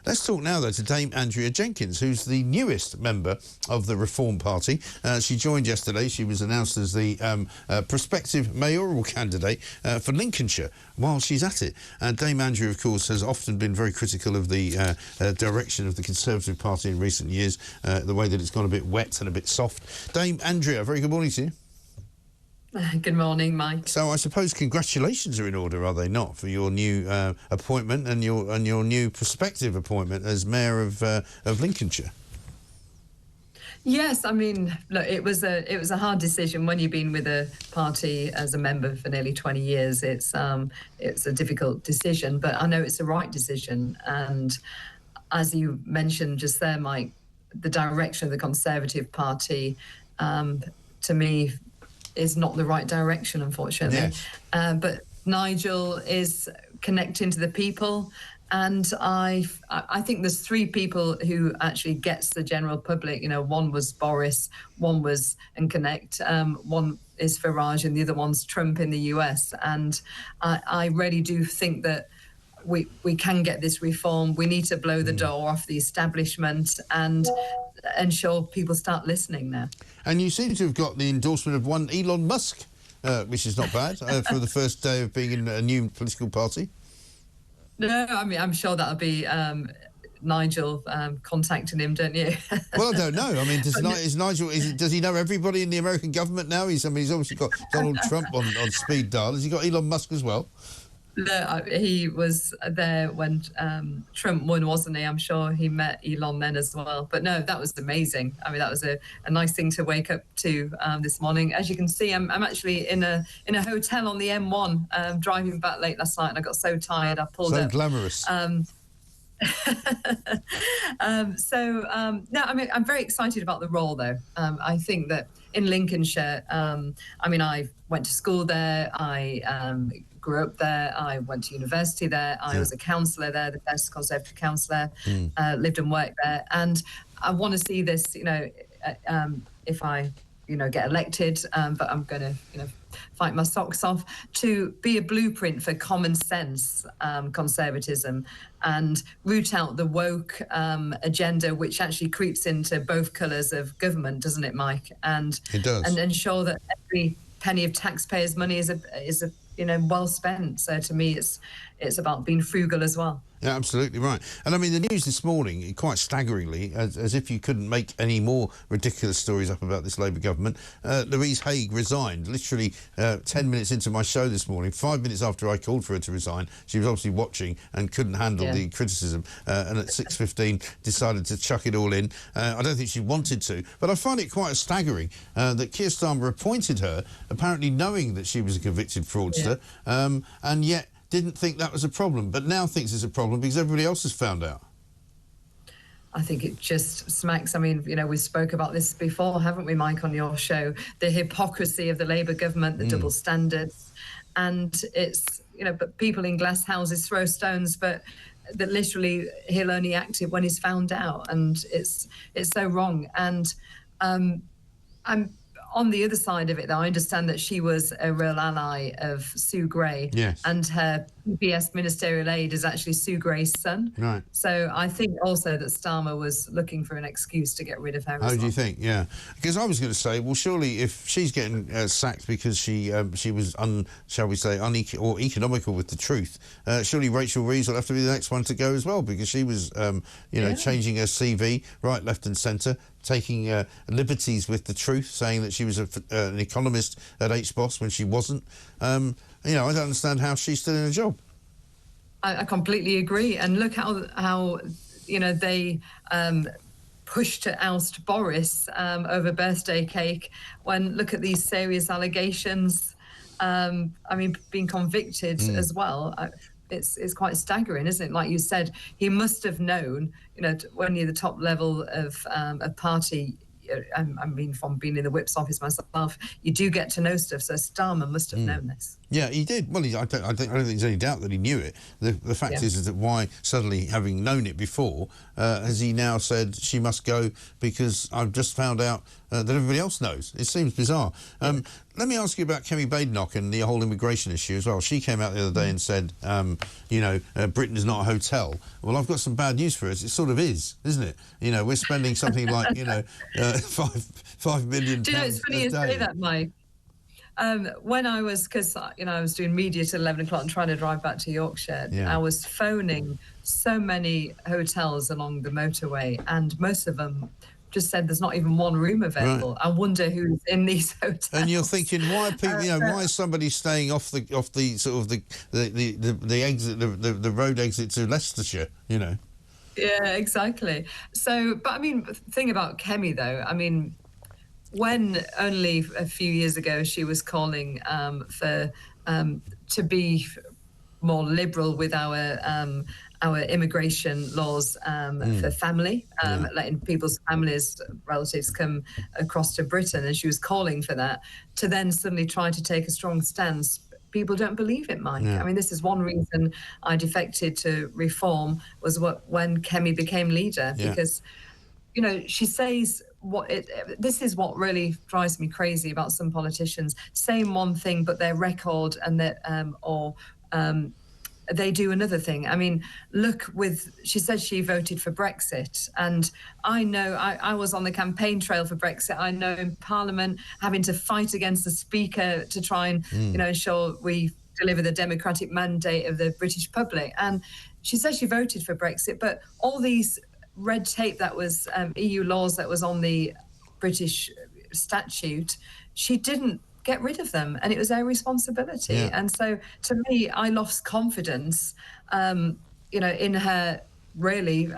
Let's talk now, though, to Dame Andrea Jenkyns, who's the newest member of the Reform Party. She joined yesterday. She was announced as the prospective mayoral candidate for Lincolnshire. While she's at it, Dame Andrea, of course, has often been very critical of the direction of the Conservative Party in recent years, the way that it's gone a bit wet and a bit soft. Dame Andrea, very good morning to you. Good morning, Mike. So I suppose congratulations are in order, are they not, for your new appointment and your new prospective appointment as Mayor of Lincolnshire? Yes, I mean, look, it was a hard decision when you've been with a party as a member for nearly 20 years. It's a difficult decision, but I know it's the right decision. And as you mentioned just there, Mike, the direction of the Conservative Party, to me, is not the right direction, unfortunately. Yes. But Nigel is connecting to the people, and I think there's three people who actually gets the general public. You know, one was Boris, one was Connect, one is Farage, and the other one's Trump in the US. And I really do think that we can get this reform. We need to blow the door off the establishment and ensure people start listening now. And you seem to have got the endorsement of one Elon Musk, which is not bad, for the first day of being in a new political party. No, I mean, I'm sure that'll be Nigel contacting him, don't you? Well, I don't know. I mean, does he know everybody in the American government now? He's obviously got Donald Trump on speed dial. Has he got Elon Musk as well? No, he was there when Trump won, wasn't he? I'm sure he met Elon then as well. But no, that was amazing. I mean, that was a nice thing to wake up to this morning. As you can see, I'm actually in a hotel on the M1, driving back late last night, and I got so tired I pulled up. So glamorous. No, I mean, I'm very excited about the role, though. I think that in Lincolnshire, I mean, I went to school there. I grew up there. I went to university there. I was a councillor there, the first Conservative councillor, lived and worked there. And I want to see this, you know, if I, get elected, but I'm going to, fight my socks off, to be a blueprint for common sense conservatism and root out the woke agenda, which actually creeps into both colours of government, doesn't it, Mike? And it does. And ensure that every penny of taxpayers' money is a well spent. So to me, it's about being frugal as well. Yeah, absolutely right. And I mean, the news this morning, quite staggeringly, as if you couldn't make any more ridiculous stories up about this Labour government, Louise Haigh resigned literally 10 minutes into my show this morning, 5 minutes after I called for her to resign. She was obviously watching and couldn't handle the criticism, and at 6:15 decided to chuck it all in. I don't think she wanted to, but I find it quite staggering that Keir Starmer appointed her, apparently knowing that she was a convicted fraudster, and yet didn't think that was a problem, but now thinks it's a problem because everybody else has found out. I think it just smacks. I mean, we spoke about this before, haven't we, Mike, on your show? The hypocrisy of the Labour government, the double standards. And it's, but people in glass houses throw stones, but that literally he'll only act it when he's found out. And it's so wrong. And I'm on the other side of it, though, I understand that she was a real ally of Sue Gray. Yes. And her PBS ministerial aide is actually Sue Gray's son. Right. So I think also that Starmer was looking for an excuse to get rid of her. Oh, do you think? Yeah. Because I was going to say, well, surely if she's getting sacked because she was, shall we say, or economical with the truth, surely Rachel Reeves will have to be the next one to go as well, because she was, changing her CV right, left and centre, taking liberties with the truth, saying that she was an economist at HBOS when she wasn't. I don't understand how she's still in a job. I completely agree. And look how they pushed to oust Boris over birthday cake, when look at these serious allegations. I mean, being convicted as well. It's quite staggering, isn't it? Like you said, he must have known, when you're the top level of a party. I mean, from being in the whip's office myself, you do get to know stuff. So Starmer must have known this. Yeah, he did. Well, I don't think there's any doubt that he knew it. The fact is that why suddenly, having known it before, has he now said she must go because I've just found out that everybody else knows? It seems bizarre. let me ask you about Kemi Badenoch and the whole immigration issue as well. She came out the other day and said, Britain is not a hotel. Well, I've got some bad news for us. It sort of is, isn't it? You know, we're spending something like, £5 million. Do you know, it's funny you say that, Mike. When I was, because, I was doing media till 11 o'clock and trying to drive back to Yorkshire, I was phoning so many hotels along the motorway, and most of them just said there's not even one room available. Right. I wonder who's in these hotels. And you're thinking, why are people? Why is somebody staying off the sort of the exit, the road exit to Leicestershire? You know. Yeah, exactly. So, but I mean, the thing about Kemi though, I mean, when only a few years ago she was calling to be more liberal with our immigration laws for family, letting people's families, relatives come across to Britain, and she was calling for that, to then suddenly try to take a strong stance. People don't believe it, Mike. I mean, this is one reason I defected to Reform, was when Kemi became leader, because, she says this is what really drives me crazy about some politicians saying one thing, but their record and they do another thing. I mean, she said she voted for Brexit, and I know I was on the campaign trail for Brexit. I know in Parliament having to fight against the Speaker to try and, ensure we deliver the democratic mandate of the British public. And she said she voted for Brexit, but all these red tape that was EU laws that was on the British statute, she didn't get rid of them, and it was their responsibility. And so to me, I lost confidence in her, really.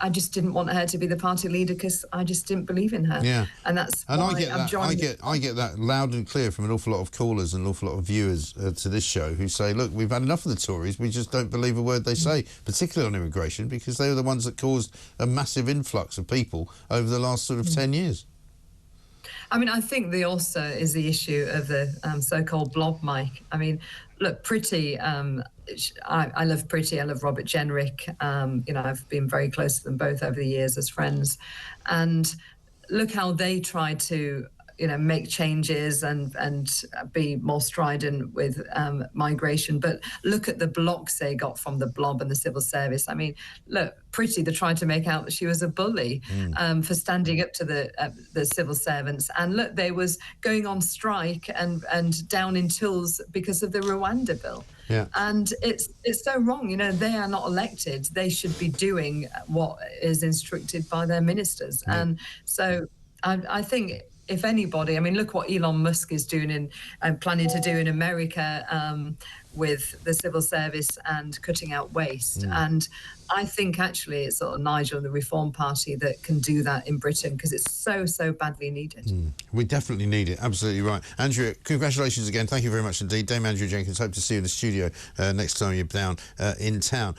I just didn't want her to be the party leader because I just didn't believe in her. And that's why I get that loud and clear from an awful lot of callers and an awful lot of viewers to this show, who say, look, we've had enough of the Tories, we just don't believe a word they say, particularly on immigration, because they were the ones that caused a massive influx of people over the last sort of 10 years. I mean, I think also is the issue of the so-called blob, Mike. I mean, look, Pretty, I love Pretty, I love Robert Jenrick. I've been very close to them both over the years as friends. And look how they tried to, make changes and be more strident with migration. But look at the blocks they got from the blob and the civil service. I mean, look, Pretty, they tried to make out that she was a bully for standing up to the civil servants. And look, they was going on strike and down in tools because of the Rwanda bill. And it's so wrong. They are not elected. They should be doing what is instructed by their ministers. And so I think, if anybody, I mean, look what Elon Musk is doing and planning to do in America with the civil service and cutting out waste. And I think actually it's sort of Nigel and the Reform Party that can do that in Britain, because it's so badly needed. We definitely need it. Absolutely right. Andrea, congratulations again. Thank you very much indeed. Dame Andrea Jenkyns, hope to see you in the studio next time you're down in town.